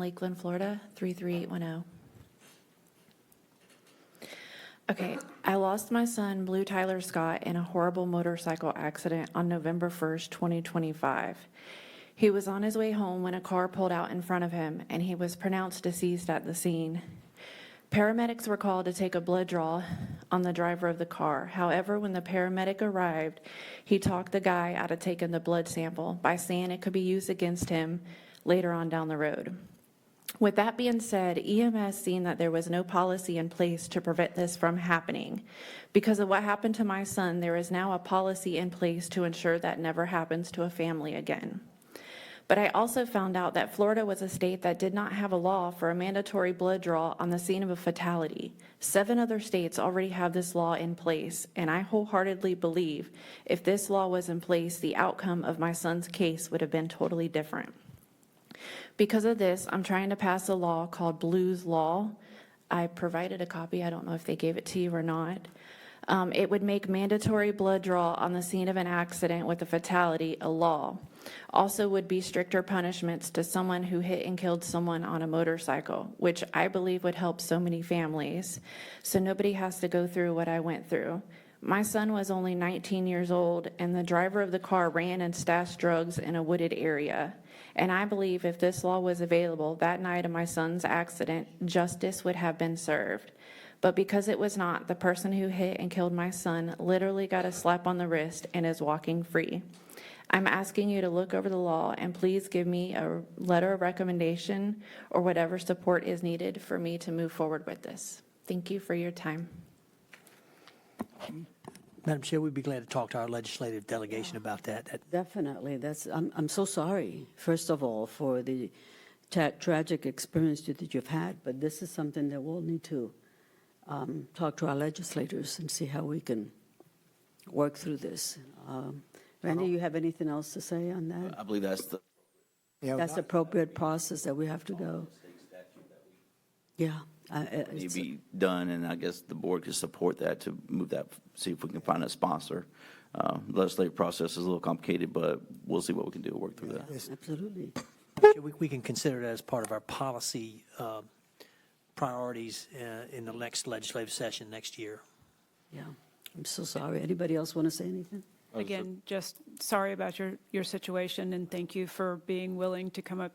Lakeland, Florida, 33810. Okay, I lost my son, Blue Tyler Scott, in a horrible motorcycle accident on November 1st, 2025. He was on his way home when a car pulled out in front of him, and he was pronounced deceased at the scene. Paramedics were called to take a blood draw on the driver of the car. However, when the paramedic arrived, he talked the guy out of taking the blood sample by saying it could be used against him later on down the road. With that being said, EMS seen that there was no policy in place to prevent this from happening. Because of what happened to my son, there is now a policy in place to ensure that never happens to a family again. But I also found out that Florida was a state that did not have a law for a mandatory blood draw on the scene of a fatality. 7 other states already have this law in place, and I wholeheartedly believe if this law was in place, the outcome of my son's case would have been totally different. Because of this, I'm trying to pass a law called Blue's Law. I provided a copy. I don't know if they gave it to you or not. It would make mandatory blood draw on the scene of an accident with a fatality a law. Also would be stricter punishments to someone who hit and killed someone on a motorcycle, which I believe would help so many families, so nobody has to go through what I went through. My son was only 19 years old, and the driver of the car ran and stashed drugs in a wooded area. And I believe if this law was available that night of my son's accident, justice would have been served. But because it was not, the person who hit and killed my son literally got a slap on the wrist and is walking free. I'm asking you to look over the law and please give me a letter of recommendation or whatever support is needed for me to move forward with this. Thank you for your time. Madam Chair, we'd be glad to talk to our legislative delegation about that. Definitely. I'm so sorry, first of all, for the tragic experience that you've had, but this is something that we'll need to talk to our legislators and see how we can work through this. Randy, you have anything else to say on that? I believe that's the. That's the appropriate process that we have to go. Yeah. Need to be done, and I guess the board could support that to move that, see if we can find a sponsor. The legislative process is a little complicated, but we'll see what we can do to work through that. Absolutely. We can consider that as part of our policy priorities in the next legislative session next year. Yeah. I'm so sorry. Anybody else want to say anything? Again, just sorry about your situation, and thank you for being willing to come up